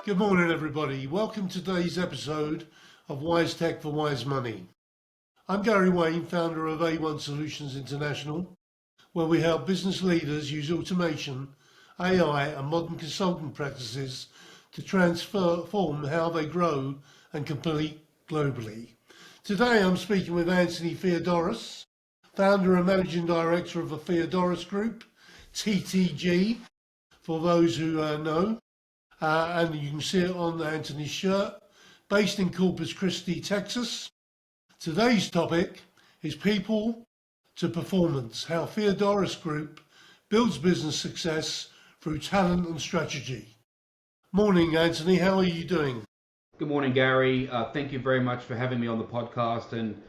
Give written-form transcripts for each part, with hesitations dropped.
Good morning, everybody. Welcome to today's episode of Wise Tech for Wise Money. I'm Gary Wayne, founder of A1 Solutions International, where we help business leaders use automation, AI, and modern consulting practices to transform how they grow and compete globally. Today, I'm speaking with Anthony Theodoros, founder and managing director of the Theodoros Group, TTG, for those who know. And you can see it on Anthony's shirt, based in Corpus Christi, Texas. Today's topic is people to performance, how Theodoros Group builds business success through talent and strategy. Morning, Anthony. How are you doing? Good morning, Gary. Thank you very much for having me on the podcast, and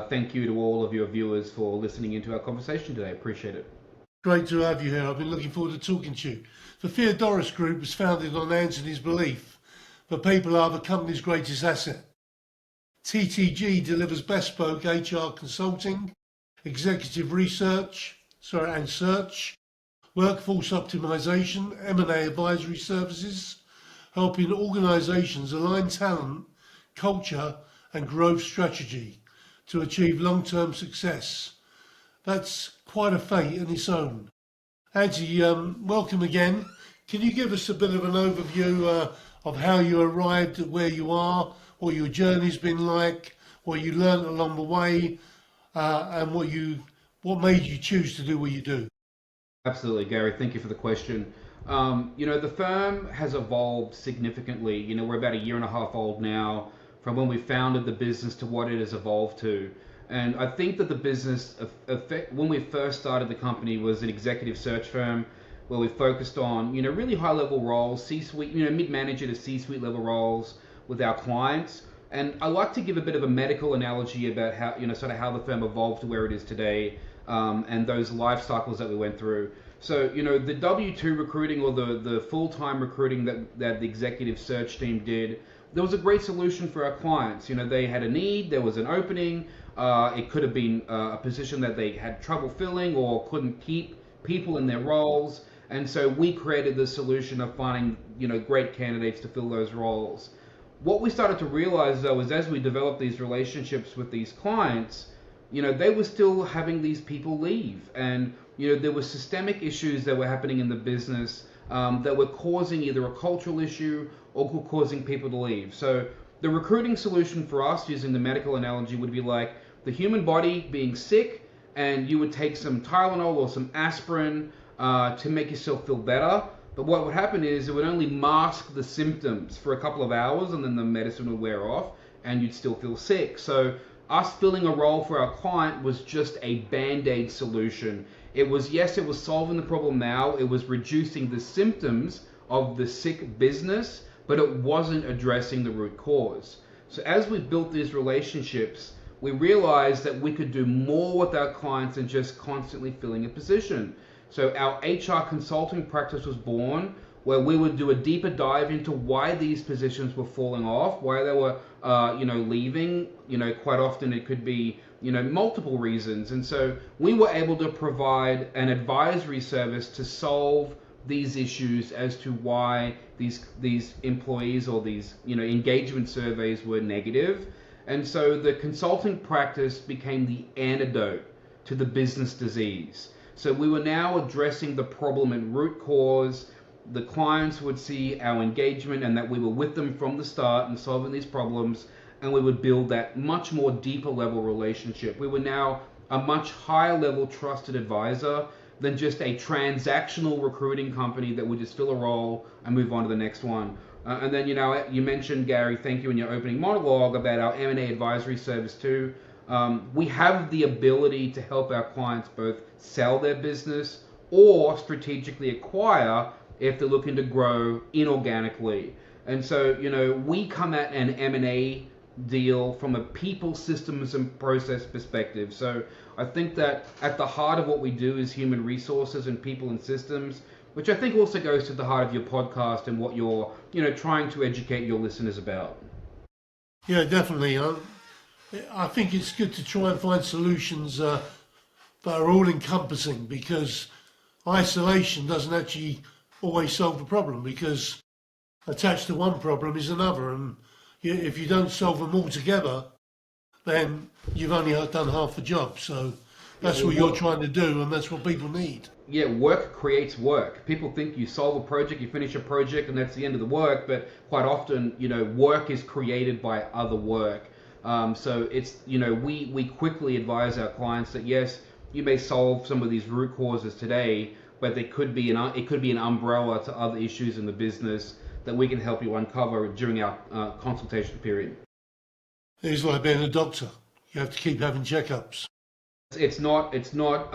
thank you to all of your viewers for listening into our conversation today. Appreciate it. Great to have you here. I've been looking forward to talking to you. The Theodoros Group was founded on Anthony's belief that people are the company's greatest asset. TTG delivers bespoke HR consulting, executive research, and search, workforce optimization, M&A advisory services, helping organizations align talent, culture, and growth strategy to achieve long-term success. That's quite a fate in its own. Anthony, welcome again. Can you give us a bit of an overview of how you arrived at where you are, what your journey's been like, what you learned along the way, and what made you choose to do what you do? Absolutely, Gary. Thank you for the question. The firm has evolved significantly. We're about a year and a half old now from when we founded the business to what it has evolved to. And I think that the business, when we first started the company, was an executive search firm where we focused on, really high-level roles, C-suite, mid-manager to C-suite level roles with our clients. And I like to give a bit of a medical analogy about how, sort of how the firm evolved to where it is today, and those life cycles that we went through. So, the W-2 recruiting or the full-time recruiting that the executive search team did, there was a great solution for our clients. They had a need, there was an opening. It could have been a position that they had trouble filling or couldn't keep people in their roles. And so we created the solution of finding, great candidates to fill those roles. What we started to realize, though, is as we developed these relationships with these clients, they were still having these people leave. And, there were systemic issues that were happening in the business that were causing either a cultural issue or causing people to leave. So the recruiting solution for us, using the medical analogy, would be like the human body being sick, and you would take some Tylenol or some aspirin to make yourself feel better. But what would happen is it would only mask the symptoms for a couple of hours, and then the medicine would wear off and you'd still feel sick. So us filling a role for our client was just a band-aid solution. It was solving the problem now. It was reducing the symptoms of the sick business, but it wasn't addressing the root cause. So as we built these relationships, we realized that we could do more with our clients than just constantly filling a position. So our HR consulting practice was born, where we would do a deeper dive into why these positions were falling off, why they were, leaving. Quite often it could be, multiple reasons. And so we were able to provide an advisory service to solve these issues as to why these employees or these, engagement surveys were negative. And so the consulting practice became the antidote to the business disease. So we were now addressing the problem and root cause. The clients would see our engagement and that we were with them from the start and solving these problems, and we would build that much more deeper level relationship. We were now a much higher level trusted advisor than just a transactional recruiting company that would just fill a role and move on to the next one. And then, you mentioned, Gary, thank you, in your opening monologue about our M&A advisory service too. We have the ability to help our clients both sell their business or strategically acquire if they're looking to grow inorganically. And so, we come at an M&A deal from a people, systems, and process perspective. So I think that at the heart of what we do is human resources and people and systems, which I think also goes to the heart of your podcast and what you're, trying to educate your listeners about. Yeah, definitely. I think it's good to try and find solutions that are all-encompassing, because isolation doesn't actually always solve the problem, because attached to one problem is another, and if you don't solve them all together, then you've only done half the job. So Yeah, that's well, what you're trying to do, and that's what people need. yeah, work creates work. People think you solve a project, you finish a project, and that's the end of the work. But quite often, work is created by other work. So it's, we quickly advise our clients that yes, you may solve some of these root causes today, but it could be an umbrella to other issues in the business that we can help you uncover during our consultation period. It's like being a doctor. You have to keep having checkups. It's not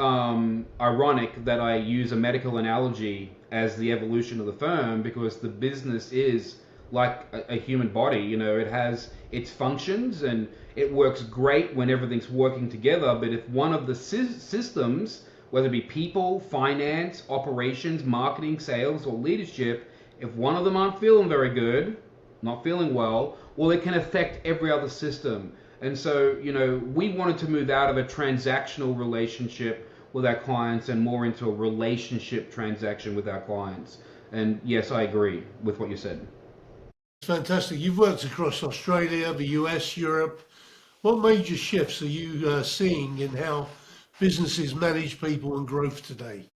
ironic that I use a medical analogy as the evolution of the firm, because the business is like a human body. It has its functions and it works great when everything's working together. But if one of the systems, whether it be people, finance, operations, marketing, sales, or leadership, if one of them aren't feeling very good, not feeling well, it can affect every other system. And so, we wanted to move out of a transactional relationship with our clients and more into a relationship transaction with our clients. And yes, I agree with what you said. It's fantastic. You've worked across Australia, the US, Europe. What major shifts are you seeing in how businesses manage people and growth today?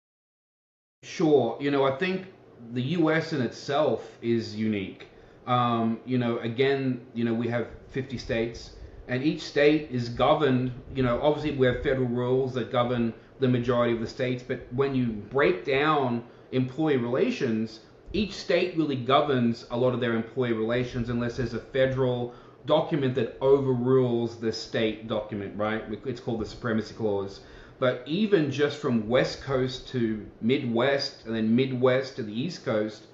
Sure, I think the US in itself is unique. Again, we have 50 states, and each state is governed, obviously we have federal rules that govern the majority of the states, but when you break down employee relations, each state really governs a lot of their employee relations unless there's a federal document that overrules the state document, right? It's called the Supremacy Clause. But even just from West Coast to Midwest and then Midwest to the East Coast,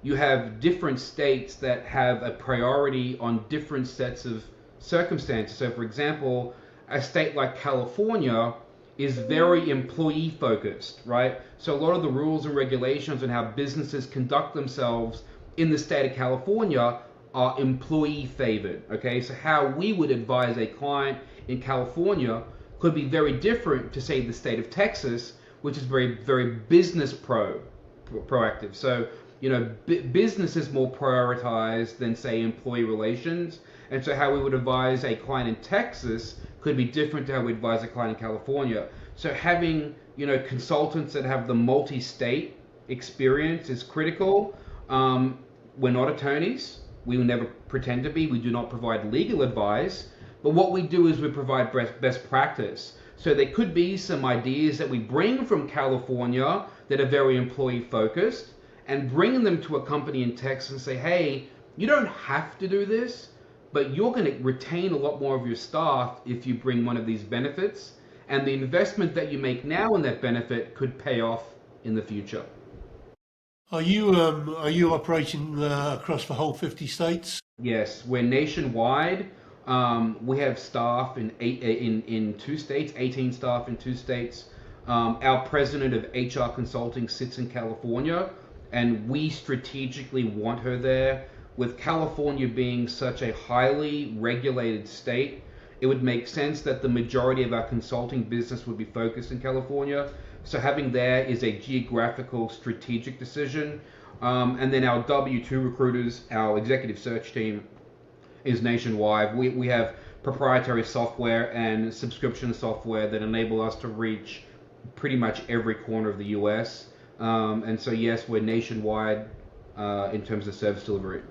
you have different states that have a priority on different sets of circumstances. So for example, a state like California is very employee focused, right? So a lot of the rules and regulations on how businesses conduct themselves in the state of California are employee favored, okay? So how we would advise a client in California could be very different to, say, the state of Texas, which is very, very business proactive. So, business is more prioritized than, say, employee relations. And so how we would advise a client in Texas could be different to how we advise a client in California. So having, consultants that have the multi-state experience is critical. We're not attorneys. We will never pretend to be. We do not provide legal advice. But what we do is we provide best practice. So there could be some ideas that we bring from California that are very employee focused and bring them to a company in Texas and say, hey, you don't have to do this, but you're going to retain a lot more of your staff if you bring one of these benefits. And the investment that you make now in that benefit could pay off in the future. Are you operating across the whole 50 states? Yes, we're nationwide. We have staff in 2 states, 18 staff in 2 states. Our president of HR consulting sits in California, and we strategically want her there. With California being such a highly regulated state, it would make sense that the majority of our consulting business would be focused in California. So having there is a geographical strategic decision. And then our W2 recruiters, our executive search team, is nationwide. We have proprietary software and subscription software that enable us to reach pretty much every corner of the US. And so yes, we're nationwide in terms of service delivery.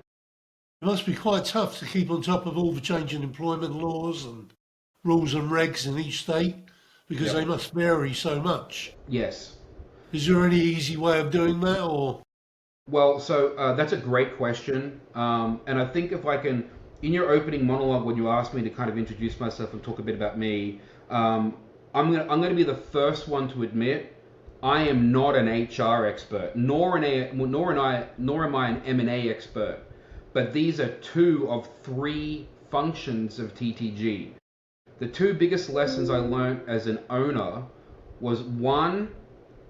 It must be quite tough to keep on top of all the changing employment laws and rules and regs in each state because Yep. they must vary so much. Yes. Is there any easy way of doing that, or? Well, so that's a great question. And I think if I can, in your opening monologue, when you asked me to kind of introduce myself and talk a bit about me, I'm gonna be the first one to admit I am not an HR expert, nor am I an M&A expert. But these are 2 of 3 functions of TTG. The 2 biggest lessons I learned as an owner was, 1,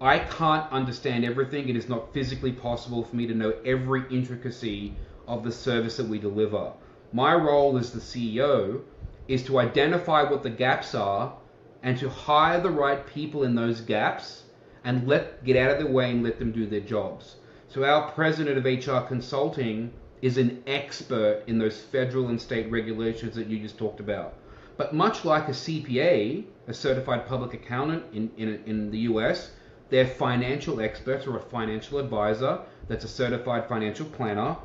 I can't understand everything. It is not physically possible for me to know every intricacy of the service that we deliver. My role as the CEO is to identify what the gaps are and to hire the right people in those gaps and get out of their way and let them do their jobs. So our president of HR consulting is an expert in those federal and state regulations that you just talked about. But much like a CPA, a certified public accountant in the US, they're financial experts or a financial advisor that's a certified financial planner.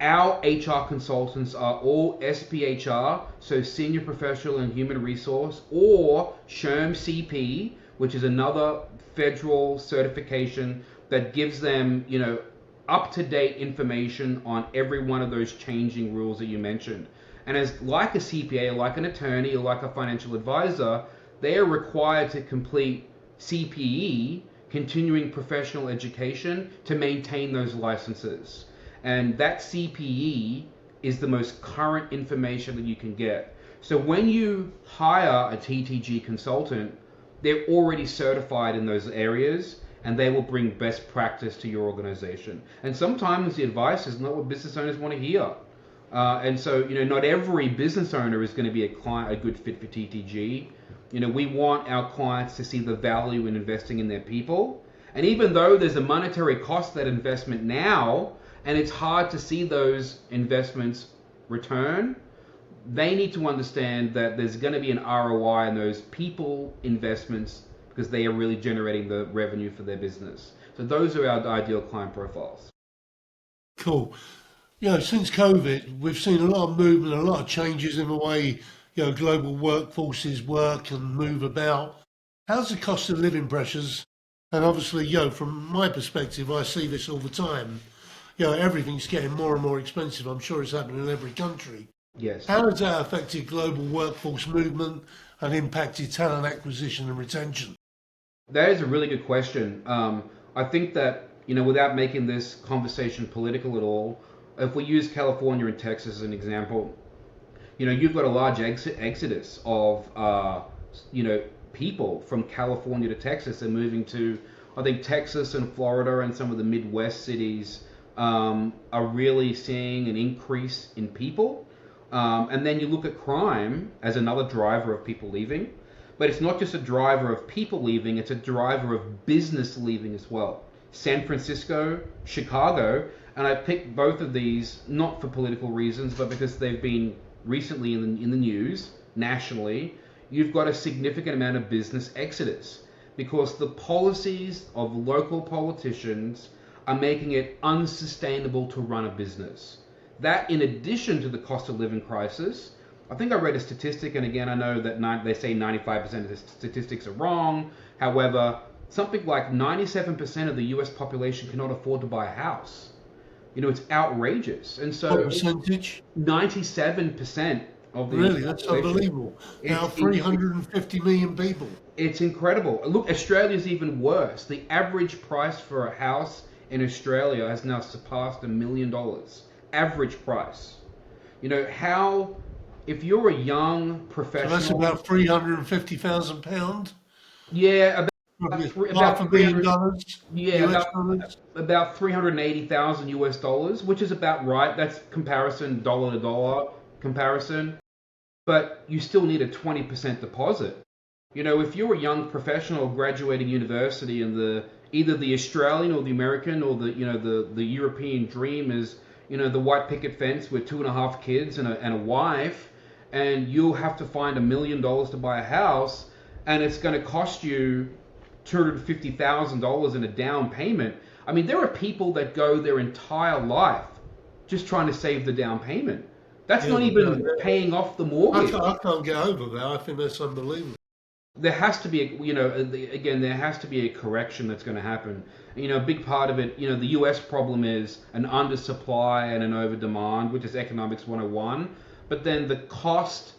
Our HR consultants are all SPHR, so Senior Professional in Human Resource, or SHRM CP, which is another federal certification that gives them, up-to-date information on every one of those changing rules that you mentioned. And as like a CPA, like an attorney, or like a financial advisor, they are required to complete CPE, continuing professional education, to maintain those licenses. And that CPE is the most current information that you can get. So when you hire a TTG consultant, they're already certified in those areas, and they will bring best practice to your organization. And sometimes the advice is not what business owners want to hear. And so, not every business owner is going to be a good fit for TTG. We want our clients to see the value in investing in their people. And even though there's a monetary cost to that investment now, and it's hard to see those investments return, they need to understand that there's going to be an ROI in those people investments because they are really generating the revenue for their business. So those are our ideal client profiles. Cool. Since COVID, we've seen a lot of movement, a lot of changes in the way, global workforces work and move about. How's the cost of living pressures? And obviously, from my perspective, I see this all the time. Everything's getting more and more expensive. I'm sure it's happening in every country. Yes. How has that affected global workforce movement and impacted talent acquisition and retention? That is a really good question. I think that, without making this conversation political at all, if we use California and Texas as an example, you've got a large exodus of, people from California to Texas. They're moving to, I think, Texas and Florida and some of the Midwest cities are really seeing an increase in people. And then you look at crime as another driver of people leaving. But it's not just a driver of people leaving, it's a driver of business leaving as well. San Francisco, Chicago, and I picked both of these not for political reasons, but because they've been recently in the news nationally. You've got a significant amount of business exodus because the policies of local politicians are making it unsustainable to run a business. That, in addition to the cost of living crisis, I think I read a statistic, and again, I know that they say 95% of the statistics are wrong. However, something like 97% of the US population cannot afford to buy a house. It's outrageous. And so what percentage? 97% of the Really, that's unbelievable. Now 350 million people. It's incredible. Look, Australia's even worse. The average price for a house in Australia has now surpassed $1 million. Average price. If you're a young professional... So that's about £350,000? Yeah, about $500 million. Yeah, about 380,000 US dollars, which is about right. That's comparison, dollar to dollar comparison. But you still need a 20% deposit. If you're a young professional graduating university and either the Australian or the American or the European dream is, the white picket fence with 2.5 kids and a wife, and you'll have to find $1 million to buy a house, and it's going to cost you $250,000 in a down payment. I mean, there are people that go their entire life just trying to save the down payment. That's not even paying off the mortgage. I can't get over that. I think that's unbelievable. There has to be, there has to be a correction that's going to happen. A big part of it, the US problem is an undersupply and an over demand, which is economics 101. But then the cost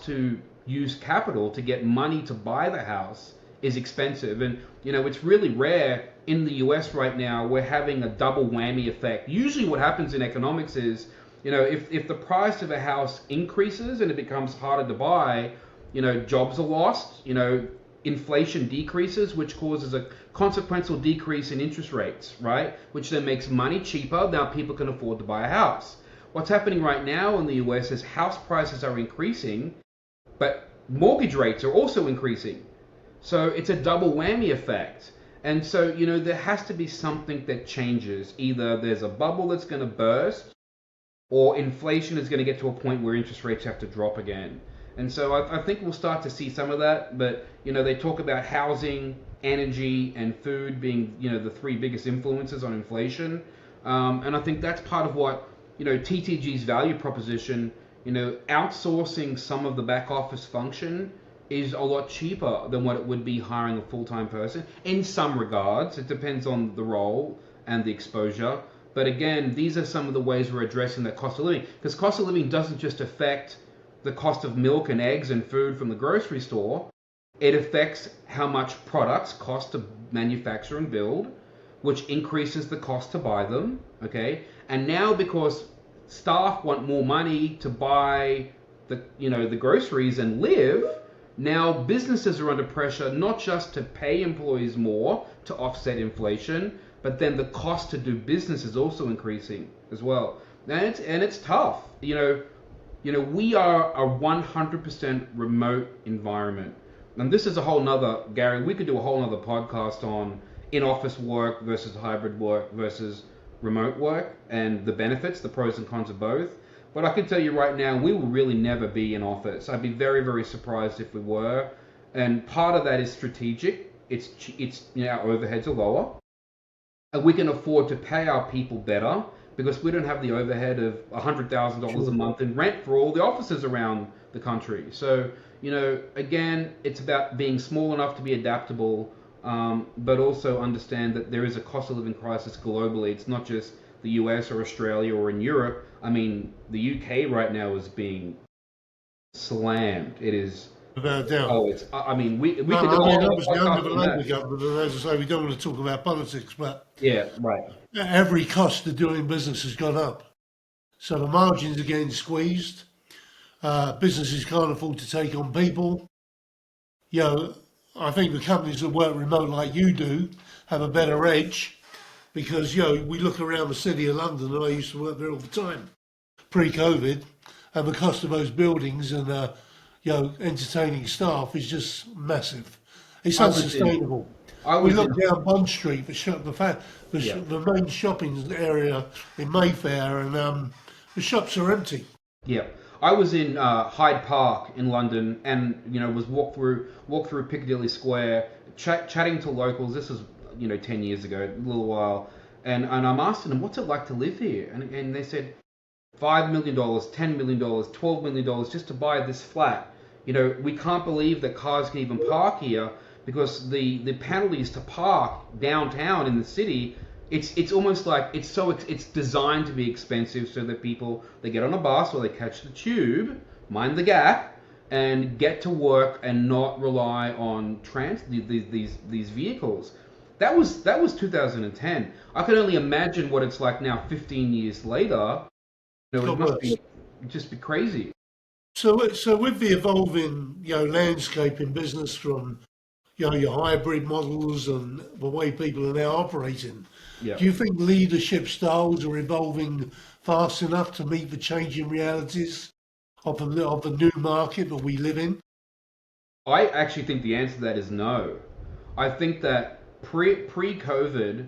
to use capital to get money to buy the house is expensive. And, it's really rare in the US right now. We're having a double whammy effect. Usually what happens in economics is, if the price of a house increases and it becomes harder to buy, jobs are lost, inflation decreases, which causes a consequential decrease in interest rates, right? Which then makes money cheaper. Now people can afford to buy a house. What's happening right now in the US is house prices are increasing, but mortgage rates are also increasing. So it's a double whammy effect. And so, there has to be something that changes. Either there's a bubble that's going to burst, or inflation is going to get to a point where interest rates have to drop again. And so I think we'll start to see some of that. But, they talk about housing, energy, and food being, the three biggest influences on inflation. And I think that's part of what, TTG's value proposition, outsourcing some of the back office function is a lot cheaper than what it would be hiring a full-time person. In some regards, it depends on the role and the exposure. But again, these are some of the ways we're addressing that cost of living. Because cost of living doesn't just affect the cost of milk and eggs and food from the grocery store. It affects how much products cost to manufacture and build, which increases the cost to buy them, okay? And now because staff want more money to buy the groceries and live, now businesses are under pressure not just to pay employees more to offset inflation, but then the cost to do business is also increasing as well. And it's tough. We are a 100% remote environment. And this is a whole nother, Gary, we could do a whole nother podcast on in-office work versus hybrid work versus remote work and the benefits, the pros and cons of both. But I can tell you right now, we will really never be in office. I'd be very, very surprised if we were. And part of that is strategic. It's our overheads are lower. And we can afford to pay our people better because we don't have the overhead of $100,000 a month in rent for all the offices around the country. So, again, it's about being small enough to be adaptable, but also understand that there is a cost of living crisis globally. It's not just the US or Australia or in Europe. I mean, the UK right now is being slammed. It is. Without a doubt. Oh, it's. I mean, we could. Obviously, under the Labour government, and as I say, we don't want to talk about politics, but yeah, right. Every cost of doing business has gone up, so the margins are getting squeezed. Businesses can't afford to take on people. I think the companies that work remote like you do have a better edge because we look around the city of London, and I used to work there all the time pre-COVID, and the cost of those buildings and entertaining staff is just massive. It's unsustainable. We look down Bond Street, the main shopping area in Mayfair, and the shops are empty. Yeah, I was in Hyde Park in London, and was walk through Piccadilly Square, chatting to locals. This was 10 years ago, a little while, and I'm asking them, what's it like to live here? And they said $5 million, $10 million, $12 million just to buy this flat. We can't believe that cars can even park here because the penalties to park downtown in the city, it's almost like it's designed to be expensive so that people, they get on a bus or they catch the tube, mind the gap, and get to work and not rely on these vehicles. That was 2010. I can only imagine what it's like now 15 years later. It must just be crazy. So with the evolving landscape in business from your hybrid models and the way people are now operating, do you think leadership styles are evolving fast enough to meet the changing realities of the new market that we live in? I actually think the answer to that is no. I think that pre-COVID,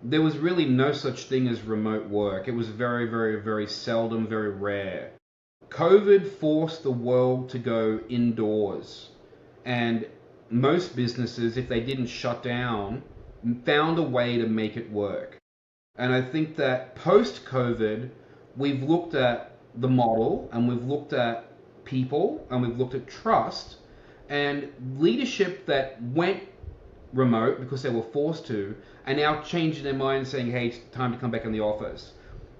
there was really no such thing as remote work. It was very, very, very seldom, very rare. COVID forced the world to go indoors, and most businesses, if they didn't shut down, found a way to make it work. And I think that post-COVID, we've looked at the model, and we've looked at people, and we've looked at trust, and leadership that went remote because they were forced to, and now changing their mind saying, hey, it's time to come back in the office.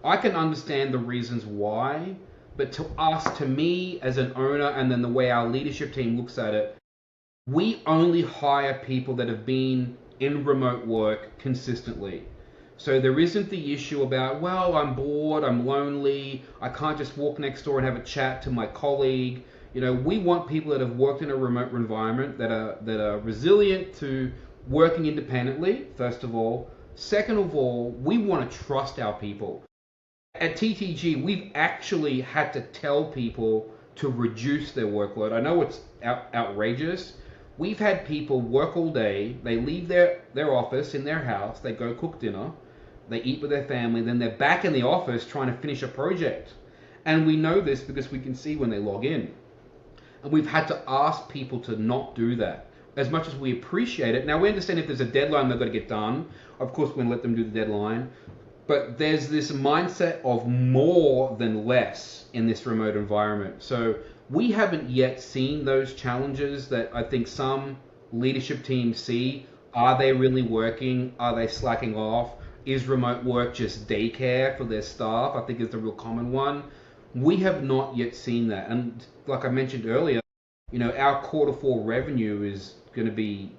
I can understand the reasons why, but to me as an owner, and then the way our leadership team looks at it, we only hire people that have been in remote work consistently. So there isn't the issue about, well, I'm bored, I'm lonely, I can't just walk next door and have a chat to my colleague. We want people that have worked in a remote environment that are resilient to working independently, first of all. Second of all, we want to trust our people. At TTG, we've actually had to tell people to reduce their workload. I know it's outrageous. We've had people work all day, they leave their office in their house, they go cook dinner, they eat with their family, then they're back in the office trying to finish a project. And we know this because we can see when they log in. And we've had to ask people to not do that. As much as we appreciate it. Now we understand if there's a deadline they've got to get done, of course we're going to let them do the deadline. But there's this mindset of more than less in this remote environment. So we haven't yet seen those challenges that I think some leadership teams see. Are they really working? Are they slacking off? Is remote work just daycare for their staff? I think is the real common one. We have not yet seen that. And like I mentioned earlier, our Q4 revenue is going to be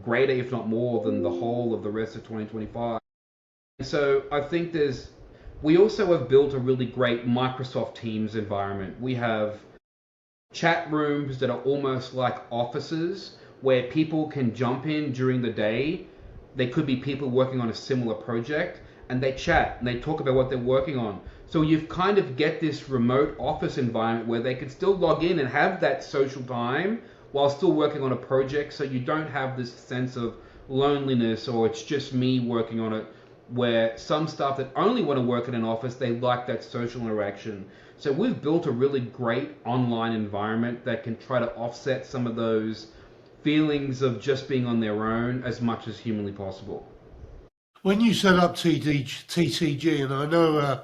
greater, if not more, than the whole of the rest of 2025. So I think we also have built a really great Microsoft Teams environment. We have chat rooms that are almost like offices where people can jump in during the day. They could be people working on a similar project and they chat and they talk about what they're working on. So you've kind of get this remote office environment where they can still log in and have that social time while still working on a project, so you don't have this sense of loneliness or it's just me working on it, where some staff that only want to work in an office, they like that social interaction. So we've built a really great online environment that can try to offset some of those feelings of just being on their own as much as humanly possible. When you set up TTG, and I know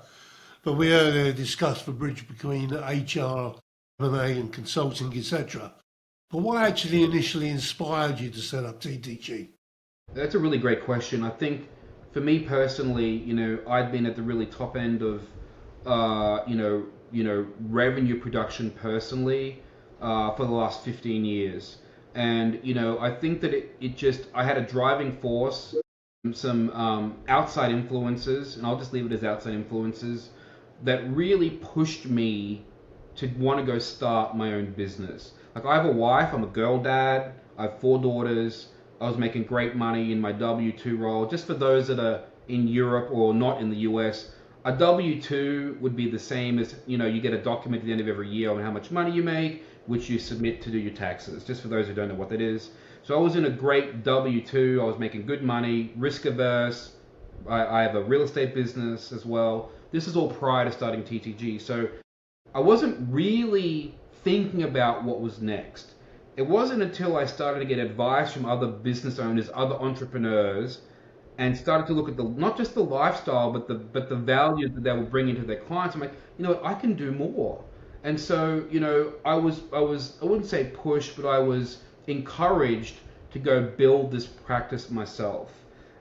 but we earlier discussed the bridge between HR, M&A and consulting, etc. But what actually initially inspired you to set up TTG? That's a really great question. I think for me personally, I'd been at the really top end of, revenue production personally for the last 15 years. And, I think that I had a driving force, some outside influences, and I'll just leave it as outside influences, that really pushed me to want to go start my own business. Like, I have a wife, I'm a girl dad, I have 4 daughters, I was making great money in my W-2 role. Just for those that are in Europe or not in the US, a W-2 would be the same as, you get a document at the end of every year on how much money you make, which you submit to do your taxes, just for those who don't know what that is. So I was in a great W-2, I was making good money, risk averse, I have a real estate business as well. This is all prior to starting TTG. So I wasn't really thinking about what was next. It wasn't until I started to get advice from other business owners, other entrepreneurs, and started to look at not just the lifestyle, but the value that they were bringing to their clients. I'm like, I can do more. And so, I wouldn't say pushed, but I was encouraged to go build this practice myself.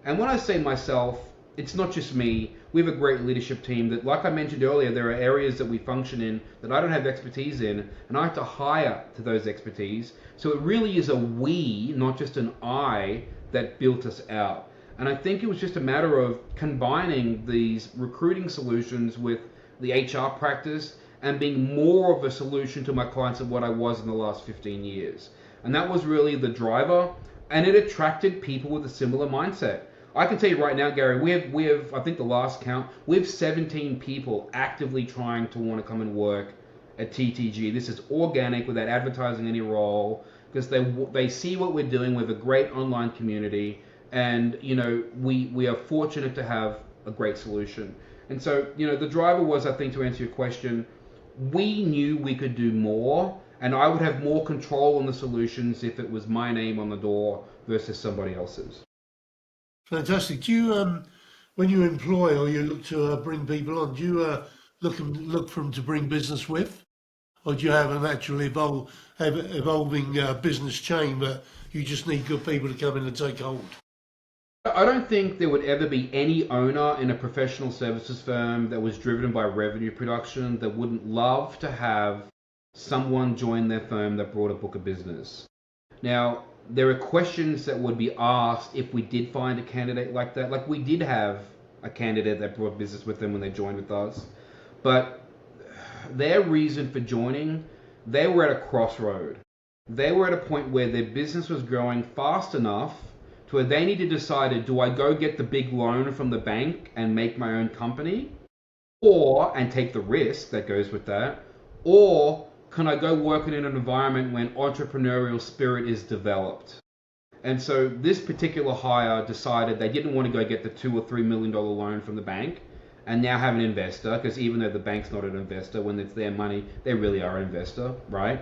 And when I say myself, it's not just me. We have a great leadership team that, like I mentioned earlier, there are areas that we function in that I don't have expertise in, and I have to hire to those expertise. So it really is a we, not just an I, that built us out. And I think it was just a matter of combining these recruiting solutions with the HR practice and being more of a solution to my clients than what I was in the last 15 years. And that was really the driver, and it attracted people with a similar mindset. I can tell you right now, Gary, we have I think the last count, we have 17 people actively trying to want to come and work at TTG. This is organic without advertising any role, because they see what we're doing. We have a great online community, and we are fortunate to have a great solution. And so the driver was, I think, to answer your question, we knew we could do more, and I would have more control on the solutions if it was my name on the door versus somebody else's. Fantastic. Do you, when you employ or you look to bring people on, do you look for them to bring business with, or do you have a naturally evolving business chain that you just need good people to come in and take hold? I don't think there would ever be any owner in a professional services firm that was driven by revenue production that wouldn't love to have someone join their firm that brought a book of business. Now, there are questions that would be asked if we did find a candidate like that. Like, we did have a candidate that brought business with them when they joined with us. But their reason for joining, they were at a crossroad. They were at a point where their business was growing fast enough to where they needed to decide, do I go get the big loan from the bank and make my own company, and take the risk that goes with that, or can I go work in an environment when entrepreneurial spirit is developed? And so this particular hire decided they didn't want to go get the $2 or $3 million loan from the bank and now have an investor, because even though the bank's not an investor, when it's their money, they really are an investor, right?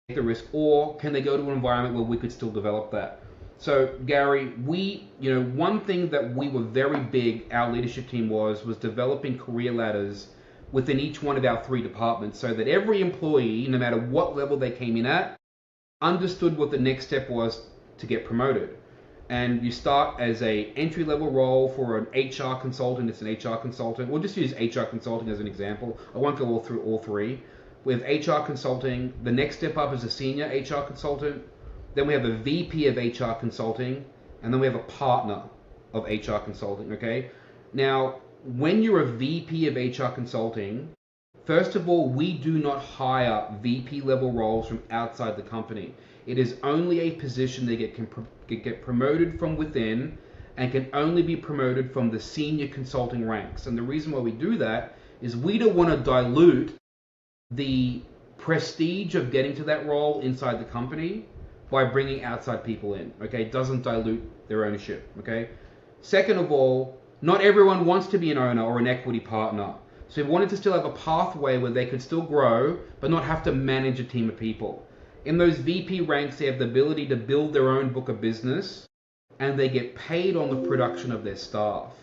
The risk, or can they go to an environment where we could still develop that? So Gary, one thing that we were very big, our leadership team was developing career ladders within each one of our 3 departments, so that every employee, no matter what level they came in at, understood what the next step was to get promoted. And you start as a entry-level role for an HR consultant. It's an HR consultant. We'll just use HR consulting as an example. I won't go through all 3. With HR consulting, the next step up is a senior HR consultant. Then we have a VP of HR consulting, and then we have a partner of HR consulting, okay? Now, when you're a VP of HR consulting, first of all, we do not hire VP level roles from outside the company. It is only a position that can get promoted from within and can only be promoted from the senior consulting ranks. And the reason why we do that is we don't want to dilute the prestige of getting to that role inside the company by bringing outside people in, okay? It doesn't dilute their ownership, okay? Second of all, not everyone wants to be an owner or an equity partner. So we wanted to still have a pathway where they could still grow, but not have to manage a team of people. In those VP ranks, they have the ability to build their own book of business, and they get paid on the production of their staff.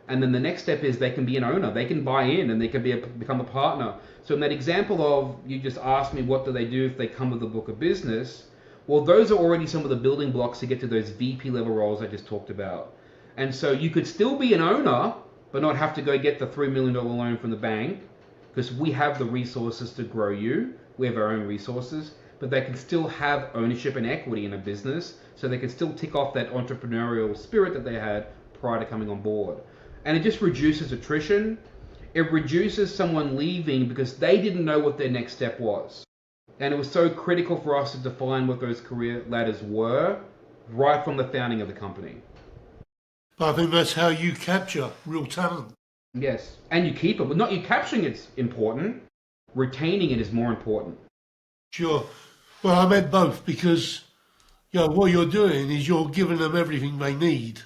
And then the next step is they can be an owner. They can buy in and they can become a partner. So in that example of, you just asked me what do they do if they come with a book of business, well, those are already some of the building blocks to get to those VP level roles I just talked about. And so you could still be an owner, but not have to go get the $3 million loan from the bank, because we have the resources to grow you. We have our own resources, but they can still have ownership and equity in a business, so they can still tick off that entrepreneurial spirit that they had prior to coming on board. And it just reduces attrition. It reduces someone leaving because they didn't know what their next step was. And it was so critical for us to define what those career ladders were right from the founding of the company. But I think that's how you capture real talent. Yes, and you keep it. But not you capturing it's important. Retaining it is more important. Sure. Well, I meant both, because what you're doing is you're giving them everything they need,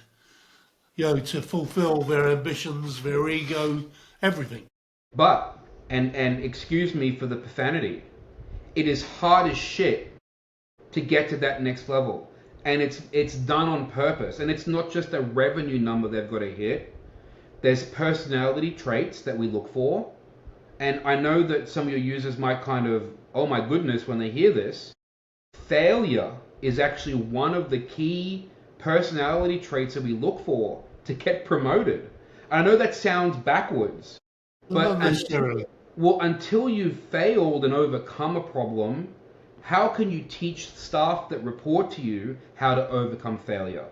to fulfill their ambitions, their ego, everything. But, and excuse me for the profanity, it is hard as shit to get to that next level. And it's done on purpose. And it's not just a revenue number they've got to hit. There's personality traits that we look for. And I know that some of your users might kind of, oh my goodness, when they hear this. Failure is actually one of the key personality traits that we look for to get promoted. I know that sounds backwards. But not necessarily. Until you've failed and overcome a problem, how can you teach staff that report to you how to overcome failure?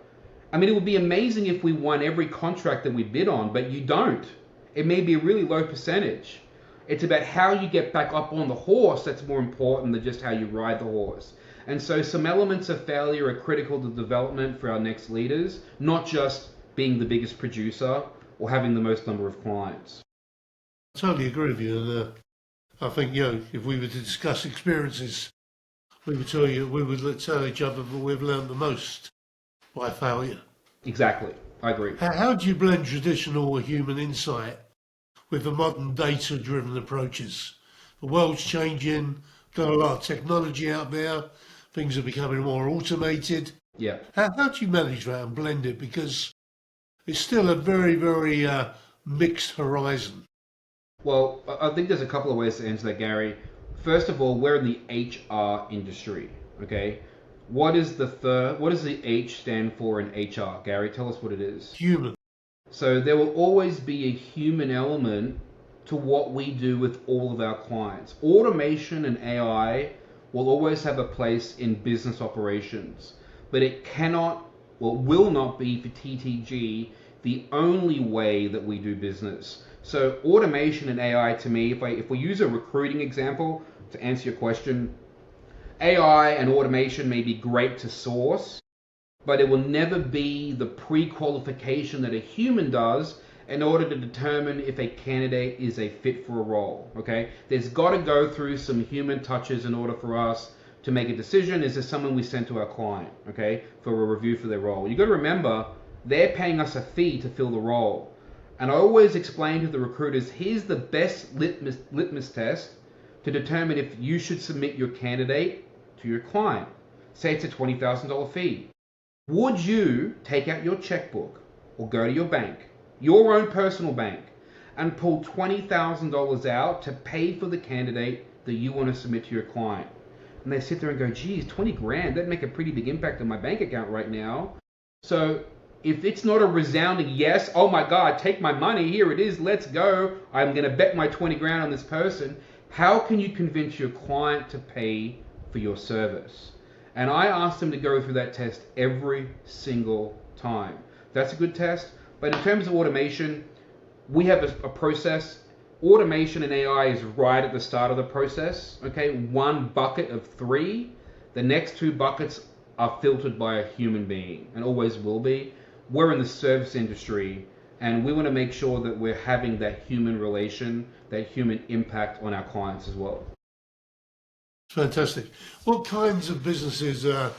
I mean, it would be amazing if we won every contract that we bid on, but you don't. It may be a really low percentage. It's about how you get back up on the horse that's more important than just how you ride the horse. And so some elements of failure are critical to development for our next leaders, not just being the biggest producer or having the most number of clients. I totally agree with you. And I think, if we were to discuss experiences, we would tell each other that we've learned the most by failure. Exactly. I agree. How do you blend traditional human insight with the modern data-driven approaches? The world's changing, got a lot of technology out there, things are becoming more automated. Yeah. How do you manage that and blend it? Because it's still a very, very mixed horizon. Well, I think there's a couple of ways to answer that, Gary. First of all, we're in the HR industry, okay? What does the H stand for in HR? Gary, tell us what it is. Human. So there will always be a human element to what we do with all of our clients. Automation and AI will always have a place in business operations, but it will not be for TTG the only way that we do business. So automation and AI, to me, if we use a recruiting example to answer your question, AI and automation may be great to source, but it will never be the pre-qualification that a human does, in order to determine if a candidate is a fit for a role. Okay, there's got to go through some human touches in order for us to make a decision. Is this someone we send to our client, okay, for a review for their role? You got to remember, they're paying us a fee to fill the role. And I always explain to the recruiters, here's the best litmus test to determine if you should submit your candidate to your client. Say it's a $20,000 fee. Would you take out your checkbook or go to your bank, your own personal bank, and pull $20,000 out to pay for the candidate that you want to submit to your client? And they sit there and go, geez, 20 grand, that'd make a pretty big impact on my bank account right now. So if it's not a resounding yes, oh my God, take my money, here it is, let's go, I'm going to bet my 20 grand on this person, how can you convince your client to pay for your service? And I ask them to go through that test every single time. That's a good test. But in terms of automation, we have a process. Automation and AI is right at the start of the process. Okay, one bucket of 3. The next 2 buckets are filtered by a human being and always will be. We're in the service industry, and we want to make sure that we're having that human relation, that human impact on our clients as well. Fantastic. What kinds of businesses or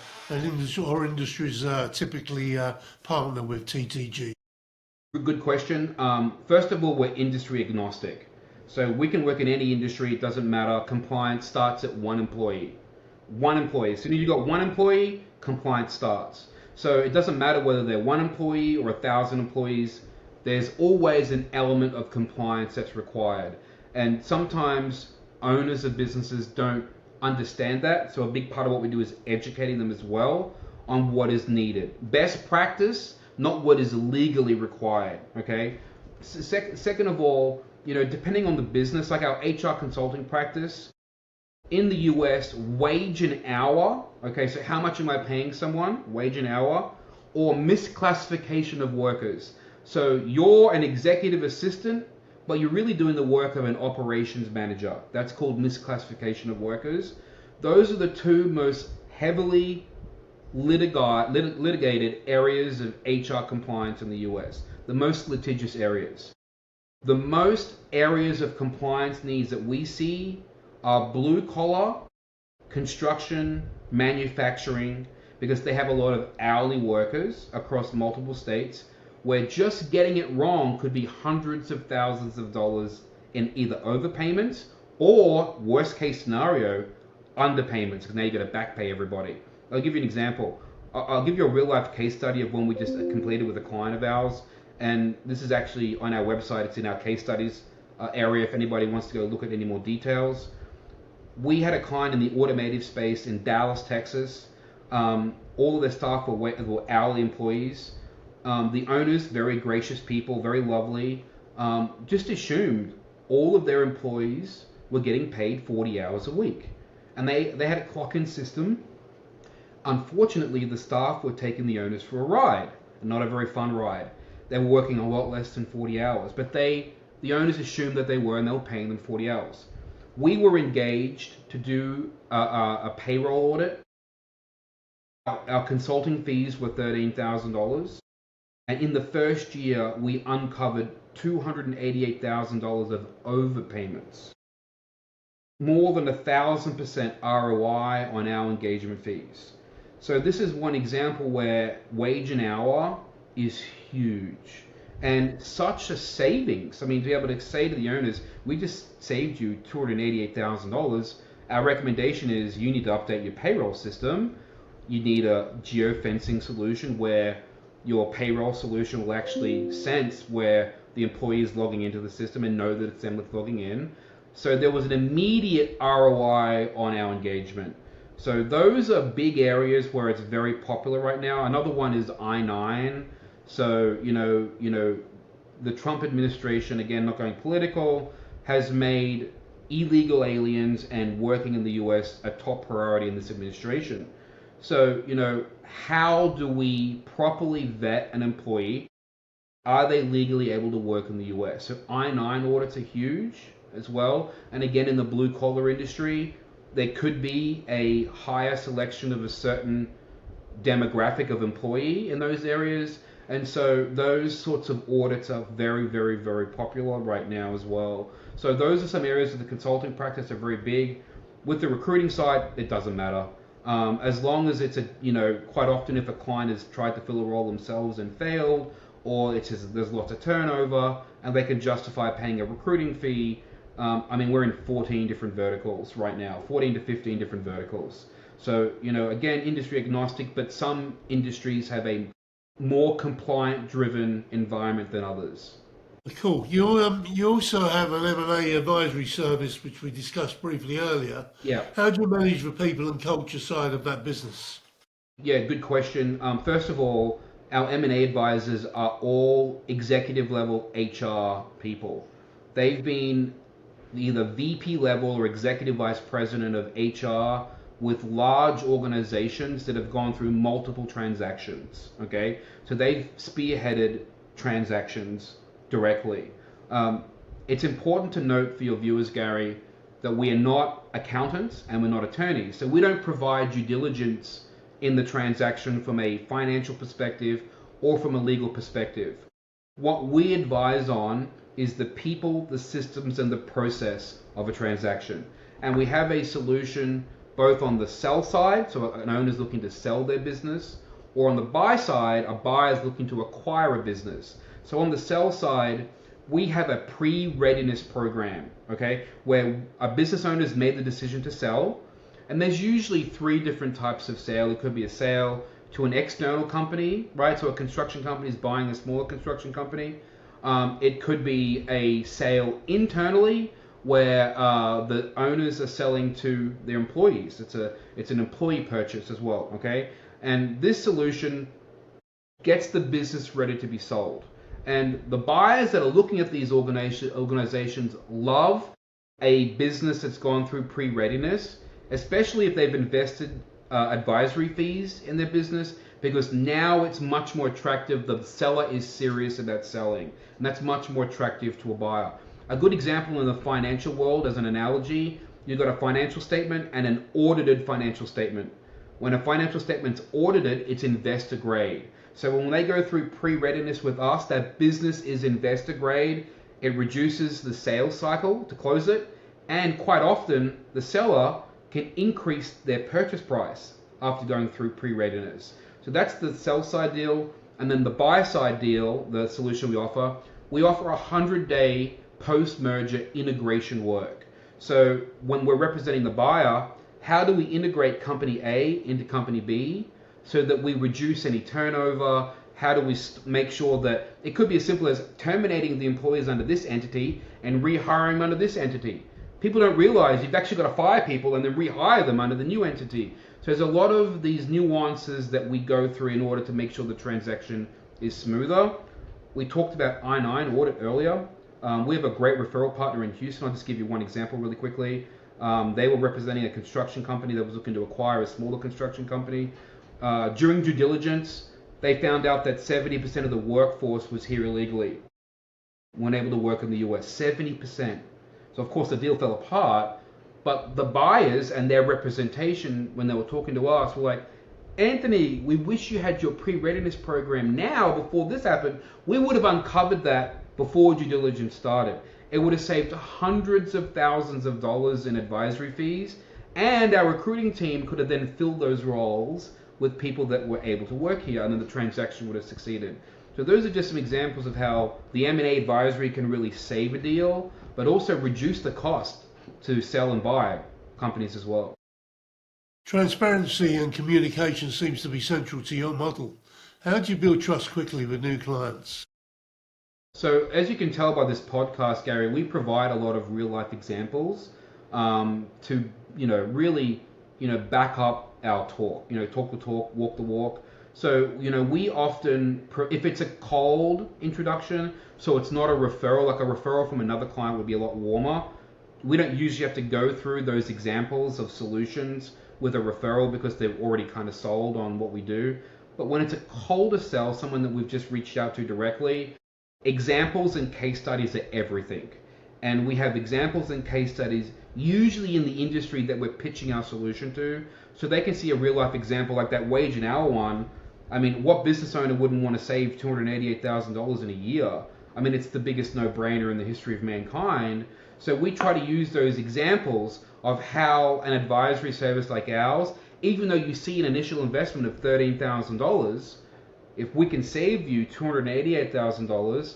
industries typically partner with TTG? Good question. First of all, we're industry agnostic. So we can work in any industry, it doesn't matter. Compliance starts at 1 employee. 1 employee. As soon as you got 1 employee, compliance starts. So it doesn't matter whether they're 1 employee or 1,000 employees, there's always an element of compliance that's required. And sometimes owners of businesses don't understand that. So a big part of what we do is educating them as well on what is needed. Best practice, not what is legally required, okay? Second of all, depending on the business, like our HR consulting practice, in the US, wage an hour, okay, so how much am I paying someone, wage an hour, or misclassification of workers. So you're an executive assistant, but you're really doing the work of an operations manager. That's called misclassification of workers. Those are the 2 most heavily litigated areas of HR compliance in the US, the most litigious areas. The most areas of compliance needs that we see are blue collar, construction, manufacturing, because they have a lot of hourly workers across multiple states where just getting it wrong could be hundreds of thousands of dollars in either overpayments or, worst case scenario, underpayments, because now you got to back pay everybody. I'll give you an example. I'll give you a real life case study of one we just completed with a client of ours. And this is actually on our website. It's in our case studies area if anybody wants to go look at any more details. We had a client in the automotive space in Dallas, Texas. All of their staff were hourly employees. The owners, very gracious people, very lovely, just assumed all of their employees were getting paid 40 hours a week. And they had a clock-in system. Unfortunately, the staff were taking the owners for a ride, not a very fun ride. They were working a lot less than 40 hours, but the owners assumed that they were, and they were paying them 40 hours. We were engaged to do a payroll audit. Our consulting fees were $13,000, and in the first year, we uncovered $288,000 of overpayments. More than 1,000% ROI on our engagement fees. So this is one example where wage an hour is huge and such a savings. I mean, to be able to say to the owners, we just saved you $288,000. Our recommendation is you need to update your payroll system. You need a geofencing solution where your payroll solution will actually sense where the employee is logging into the system and know that it's them that's logging in. So there was an immediate ROI on our engagement. So those are big areas where it's very popular right now. Another one is I-9. So, the Trump administration, again, not going political, has made illegal aliens and working in the US a top priority in this administration. So, how do we properly vet an employee? Are they legally able to work in the US? So I-9 audits are huge as well. And again, in the blue collar industry, there could be a higher selection of a certain demographic of employee in those areas. And so those sorts of audits are very, very, very popular right now as well. So those are some areas of the consulting practice that are very big. With the recruiting side, it doesn't matter. As long as it's quite often if a client has tried to fill a role themselves and failed, or there's lots of turnover, and they can justify paying a recruiting fee. We're in 14 different verticals right now, 14 to 15 different verticals. So, again, industry agnostic, but some industries have a more compliant-driven environment than others. Cool. You also have an M&A advisory service, which we discussed briefly earlier. Yeah. How do you manage the people and culture side of that business? Yeah, good question. First of all, our M&A advisors are all executive level HR people. They've been either VP level or executive vice president of HR with large organizations that have gone through multiple transactions. Okay, so they've spearheaded transactions directly. It's important to note for your viewers, Gary, that we are not accountants and we're not attorneys. So we don't provide due diligence in the transaction from a financial perspective or from a legal perspective. What we advise on is the people, the systems, and the process of a transaction. And we have a solution both on the sell side, so an owner is looking to sell their business, or on the buy side, a buyer is looking to acquire a business. So on the sell side, we have a pre-readiness program, okay, where a business owner has made the decision to sell, and there's usually 3 different types of sale. It could be a sale to an external company, right? So a construction company is buying a smaller construction company. It could be a sale internally where the owners are selling to their employees. It's an employee purchase as well, okay? And this solution gets the business ready to be sold. And the buyers that are looking at these organizations love a business that's gone through pre-readiness, especially if they've invested advisory fees in their business, because now it's much more attractive. The seller is serious about selling, and that's much more attractive to a buyer. A good example in the financial world, as an analogy, you've got a financial statement and an audited financial statement. When a financial statement's audited, it's investor grade. So when they go through pre-readiness with us, that business is investor grade. It reduces the sales cycle to close it, and quite often the seller can increase their purchase price after going through pre-readiness. So that's the sell side deal. And then the buy side deal, the solution we offer a 100-day post-merger integration work. So when we're representing the buyer, how do we integrate company A into company B so that we reduce any turnover? How do we make sure that it could be as simple as terminating the employees under this entity and rehiring them under this entity? People don't realize you've actually got to fire people and then rehire them under the new entity. So there's a lot of these nuances that we go through in order to make sure the transaction is smoother. We talked about I-9 audit earlier. We have a great referral partner in Houston. I'll just give you one example really quickly. They were representing a construction company that was looking to acquire a smaller construction company. During due diligence, they found out that 70% of the workforce was here illegally, weren't able to work in the US, 70%. So of course the deal fell apart, but the buyers and their representation when they were talking to us were like, Anthony, we wish you had your pre-readiness program now before this happened. We would have uncovered that before due diligence started. It would have saved hundreds of thousands of dollars in advisory fees, and our recruiting team could have then filled those roles with people that were able to work here, and then the transaction would have succeeded. So those are just some examples of how the M&A advisory can really save a deal, but also reduce the cost to sell and buy companies as well. Transparency and communication seems to be central to your model. How do you build trust quickly with new clients? So as you can tell by this podcast, Gary, we provide a lot of real life examples to really back up our talk. Talk the talk, walk the walk. So we often, if it's a cold introduction, so it's not a referral, like a referral from another client would be a lot warmer. We don't usually have to go through those examples of solutions with a referral because they've already kind of sold on what we do. But when it's a colder sell, someone that we've just reached out to directly, examples and case studies are everything. And we have examples and case studies usually in the industry that we're pitching our solution to, so they can see a real life example like that wage and hour one. I mean, what business owner wouldn't want to save $288,000 in a year? I mean, it's the biggest no-brainer in the history of mankind. So we try to use those examples of how an advisory service like ours, even though you see an initial investment of $13,000, if we can save you $288,000,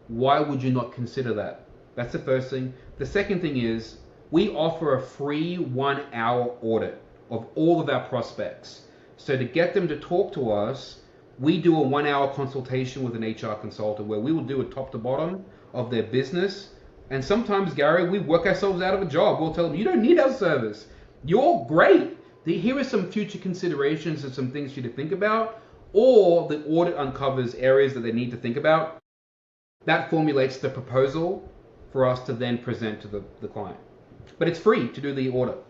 why would you not consider that? That's the first thing. The second thing is we offer a free 1-hour audit of all of our prospects. So to get them to talk to us, we do a 1-hour consultation with an HR consultant where we will do a top to bottom of their business. And sometimes, Gary, we work ourselves out of a job. We'll tell them, you don't need our service. You're great. Here are some future considerations and some things for you to think about. Or the audit uncovers areas that they need to think about. That formulates the proposal for us to then present to the client. But it's free to do the audit.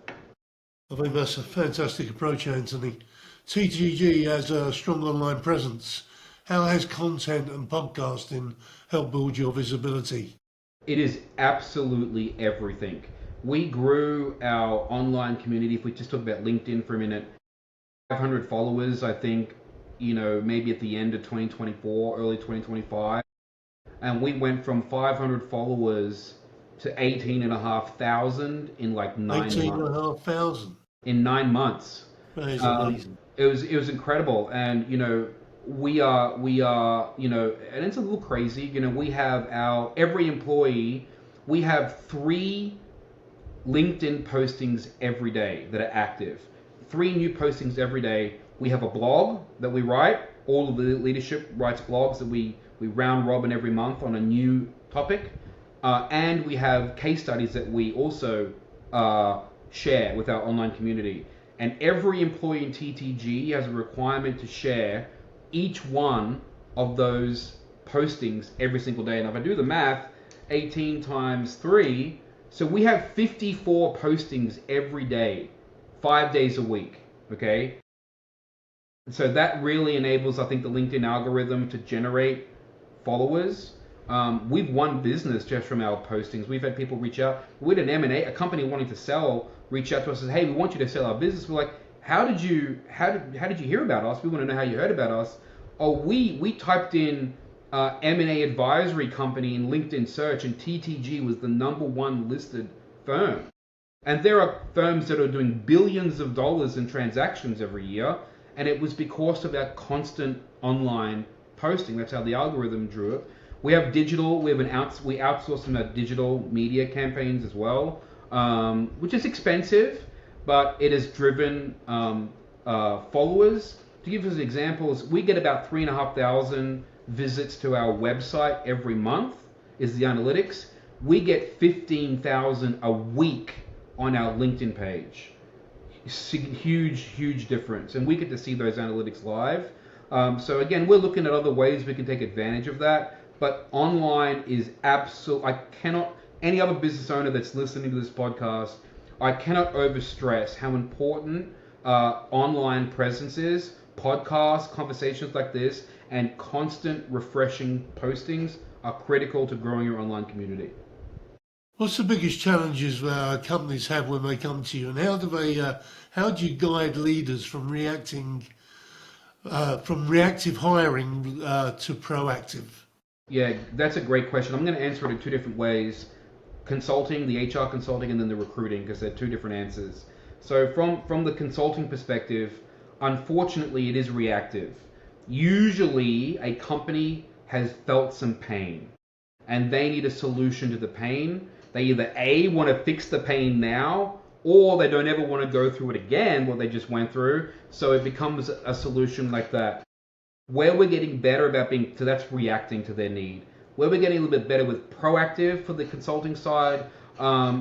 I think that's a fantastic approach, Anthony. TTG has a strong online presence. How has content and podcasting helped build your visibility? It is absolutely everything. We grew our online community, if we just talk about LinkedIn for a minute, 500 followers, I think, maybe at the end of 2024, early 2025. And we went from 500 followers to 18,500 in like 9 months. 18,500? In 9 months. That is amazing. It was incredible. And, we are, and it's a little crazy, we have every employee, we have 3 LinkedIn postings every day that are active. 3 new postings every day. We have a blog that we write. All of the leadership writes blogs that we round robin every month on a new topic. And we have case studies that we also share with our online community. And every employee in TTG has a requirement to share each one of those postings every single day. And if I do the math, 18 times 3, so we have 54 postings every day, 5 days a week, okay? So that really enables, I think, the LinkedIn algorithm to generate followers. We've won business just from our postings. We've had people reach out. We had an M&A, a company wanting to sell, reach out to us and say, hey, we want you to sell our business. We're like, how did you hear about us? We want to know how you heard about us. Oh, we typed in M&A advisory company in LinkedIn search, and TTG was the #1 listed firm. And there are firms that are doing billions of dollars in transactions every year, and it was because of our constant online posting. That's how the algorithm drew it. We have digital. We outsource some of our digital media campaigns as well, which is expensive, but it has driven followers. To give us examples, we get about 3,500 visits to our website every month, is the analytics. We get 15,000 a week on our LinkedIn page. Huge difference. And we get to see those analytics live. So again, we're looking at other ways we can take advantage of that. But online is any other business owner that's listening to this podcast, I cannot overstress how important online presence is. Podcasts, conversations like this, and constant refreshing postings are critical to growing your online community. What's the biggest challenges companies have when they come to you, and how do you guide leaders from reactive hiring to proactive? Yeah, that's a great question. I'm going to answer it in 2 different ways: consulting, the HR consulting, and then the recruiting, because they're 2 different answers. So from the consulting perspective, unfortunately, it is reactive. Usually, a company has felt some pain, and they need a solution to the pain. They either A, want to fix the pain now, or they don't ever want to go through it again, what they just went through. So it becomes a solution like that. Where we're getting better so that's reacting to their need. Where we're getting a little bit better with proactive for the consulting side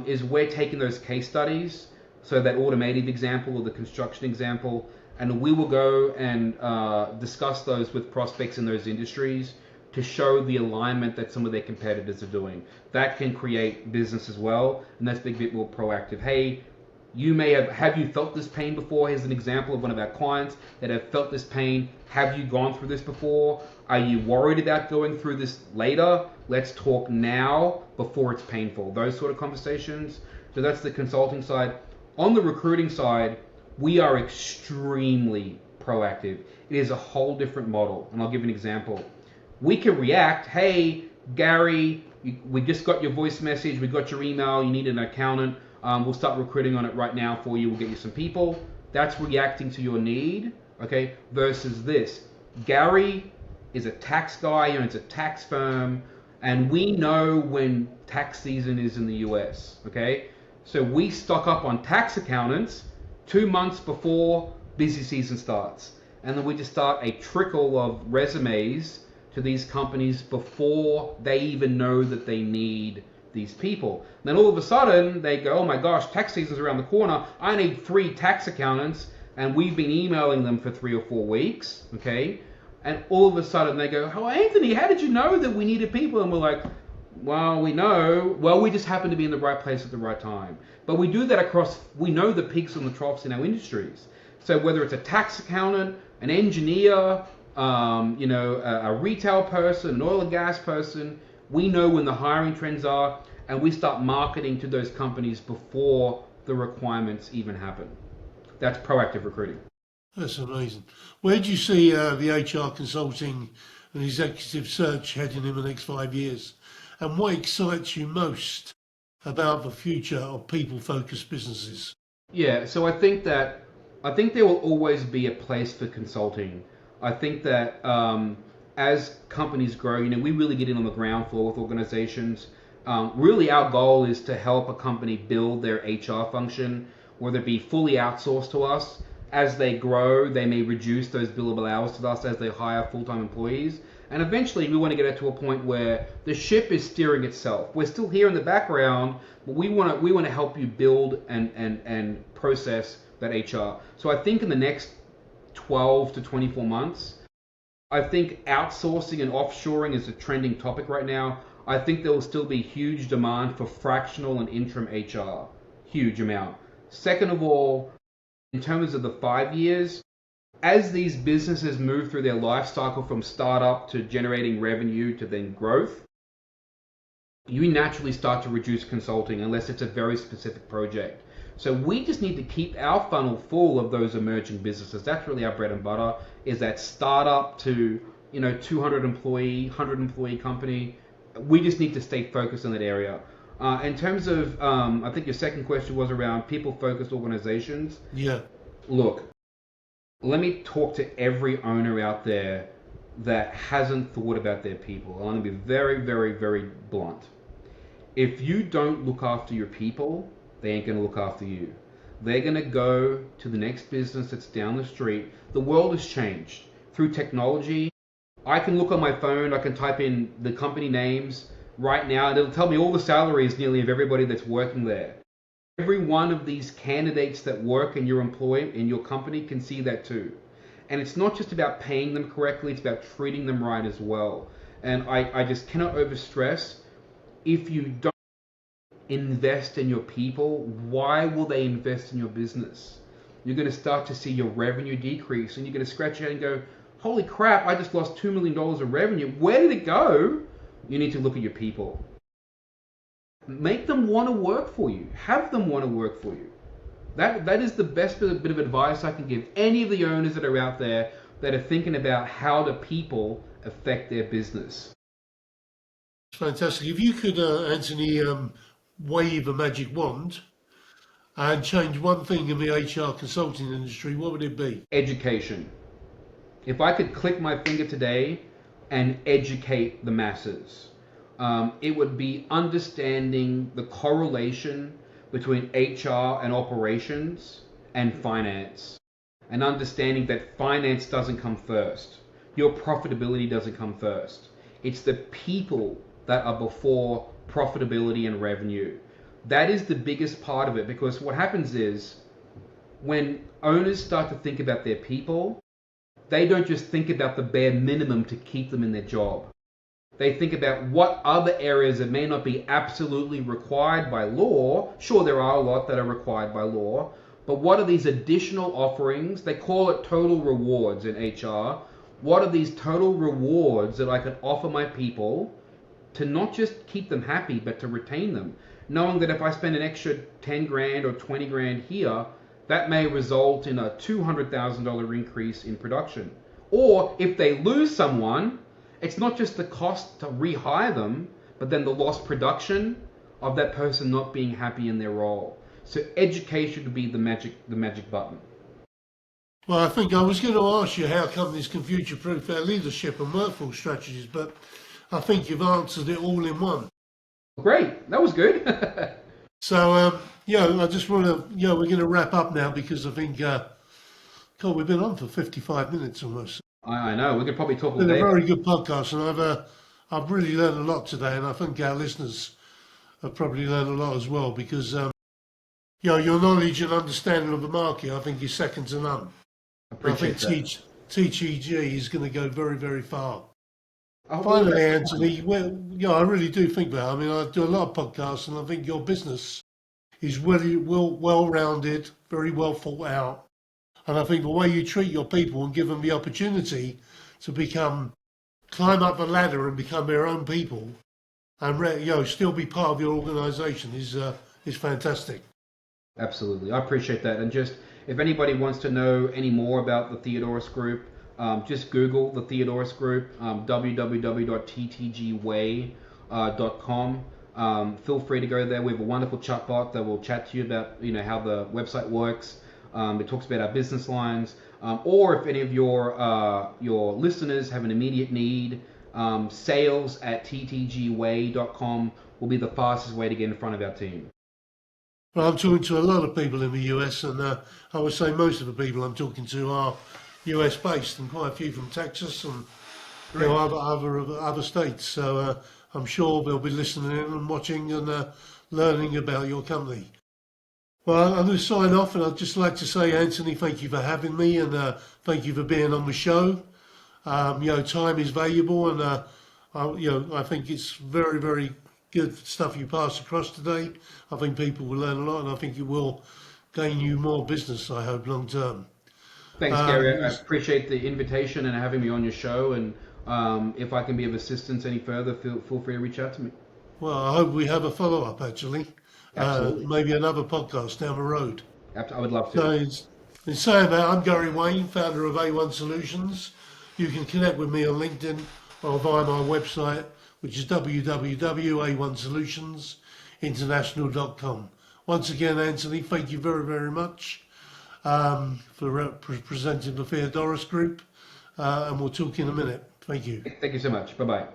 is we're taking those case studies, so that automotive example or the construction example, and we will go and discuss those with prospects in those industries to show the alignment that some of their competitors are doing. That can create business as well, and that's a bit more proactive. Hey, you may have you felt this pain before? Here's an example of one of our clients that have felt this pain. Have you gone through this before? Are you worried about going through this later? Let's talk now before it's painful. Those sort of conversations. So that's the consulting side. On the recruiting side, we are extremely proactive. It is a whole different model. And I'll give you an example. We can react, hey, Gary, we just got your voice message, we got your email, you need an accountant, we'll start recruiting on it right now for you, we'll get you some people. That's reacting to your need, okay, versus this. Gary is a tax guy, owns a tax firm, and we know when tax season is in the US, okay? So we stock up on tax accountants 2 months before busy season starts. And then we just start a trickle of resumes to these companies before they even know that they need these people. And then all of a sudden they go, oh my gosh, tax season's around the corner. I need 3 tax accountants, and we've been emailing them for 3 or 4 weeks, okay? And all of a sudden they go, oh, Anthony, how did you know that we needed people? And we're like, well, we know. Well, we just happen to be in the right place at the right time. But we do that across, we know the peaks and the troughs in our industries. So whether it's a tax accountant, an engineer, a retail person, an oil and gas person, we know when the hiring trends are, and we start marketing to those companies before the requirements even happen. That's proactive recruiting. That's amazing. Where do you see the HR consulting and executive search heading in the next 5 years? And what excites you most about the future of people-focused businesses? Yeah, so I think there will always be a place for consulting. I think that as companies grow, we really get in on the ground floor with organizations. Really, our goal is to help a company build their HR function, whether it be fully outsourced to us. As they grow, they may reduce those billable hours to us as they hire full-time employees. And eventually, we want to get it to a point where the ship is steering itself. We're still here in the background, but we want to help you build and process that HR. So I think in the next 12 to 24 months, I think outsourcing and offshoring is a trending topic right now. I think there will still be huge demand for fractional and interim HR. Huge amount. Second of all, in terms of the 5 years, as these businesses move through their life cycle from startup to generating revenue to then growth, you naturally start to reduce consulting unless it's a very specific project. So we just need to keep our funnel full of those emerging businesses. That's really our bread and butter, is that startup to 200 employee, 100 employee company. We just need to stay focused in that area. In terms of, I think your second question was around people-focused organizations. Yeah. Look, let me talk to every owner out there that hasn't thought about their people. I'm going to be very, very, very blunt. If you don't look after your people, they ain't going to look after you. They're going to go to the next business that's down the street. The world has changed through technology. I can look on my phone, I can type in the company names right now, and it'll tell me all the salaries nearly of everybody that's working there. Every one of these candidates that work in your company can see that too. And it's not just about paying them correctly, it's about treating them right as well. And I just cannot overstress, if you don't invest in your people, why will they invest in your business? You're going to start to see your revenue decrease, and you're going to scratch your head and go, holy crap, I just lost $2 million of revenue. Where did it go? You need to look at your people. Make them want to work for you. Have them want to work for you. That is the best bit of advice I can give any of the owners that are out there that are thinking about how do people affect their business. Fantastic. If you could, Anthony, wave a magic wand and change one thing in the HR consulting industry, what would it be? Education. If I could click my finger today and educate the masses, it would be understanding the correlation between HR and operations and finance, and understanding that finance doesn't come first. Your profitability doesn't come first. It's the people that are before profitability and revenue. That is the biggest part of it, because what happens is when owners start to think about their people, they don't just think about the bare minimum to keep them in their job. They think about what other areas that may not be absolutely required by law. Sure, there are a lot that are required by law, but what are these additional offerings? They call it total rewards in HR. What are these total rewards that I can offer my people to not just keep them happy, but to retain them? Knowing that if I spend an extra 10 grand or 20 grand here, that may result in a $200,000 increase in production. Or if they lose someone, it's not just the cost to rehire them, but then the lost production of that person not being happy in their role. So education would be the magic button. Well, I think I was going to ask you how companies can future-proof their leadership and workforce strategies, but I think you've answered it all in one. Great, that was good. So, I just want to, we're going to wrap up now because I think, God, we've been on for 55 minutes almost. I know, we could probably talk all It's been day. a very good podcast, and I've really learned a lot today, and I think our listeners have probably learned a lot as well because, your knowledge and understanding of the market, I think, is second to none. Appreciate I think that. TTG is going to go very, very far. Oh, Finally, Anthony, I really do think that. I mean, I do a lot of podcasts, and I think your business is really well-rounded, very well thought out. And I think the way you treat your people and give them the opportunity to climb up the ladder and become their own people, and still be part of your organisation is fantastic. Absolutely, I appreciate that. And just if anybody wants to know any more about the Theodoros Group, just Google the Theodoros Group, www.ttgway.com. Feel free to go there. We have a wonderful chatbot that will chat to you about how the website works. It talks about our business lines, or if any of your listeners have an immediate need, sales at ttgway.com will be the fastest way to get in front of our team. Well, I'm talking to a lot of people in the US, and I would say most of the people I'm talking to are US based, and quite a few from Texas and other states. So I'm sure they'll be listening in and watching and learning about your company. Well, I'm going to sign off, and I'd just like to say, Anthony, thank you for having me, and thank you for being on the show. Time is valuable, and I think it's very, very good stuff you passed across today. I think people will learn a lot, and I think it will gain you more business, I hope, long term. Thanks, Gary. I appreciate the invitation and having me on your show. And if I can be of assistance any further, feel free to reach out to me. Well, I hope we have a follow-up, actually. Absolutely. Maybe another podcast down the road. I would love to. So, in saying that, I'm Gary Wayne, founder of A1 Solutions. You can connect with me on LinkedIn or via my website, which is www.a1solutionsinternational.com. Once again, Anthony, thank you very, very much for presenting the Theodoros Group, and we'll talk in a minute. Thank you. Thank you so much. Bye-bye.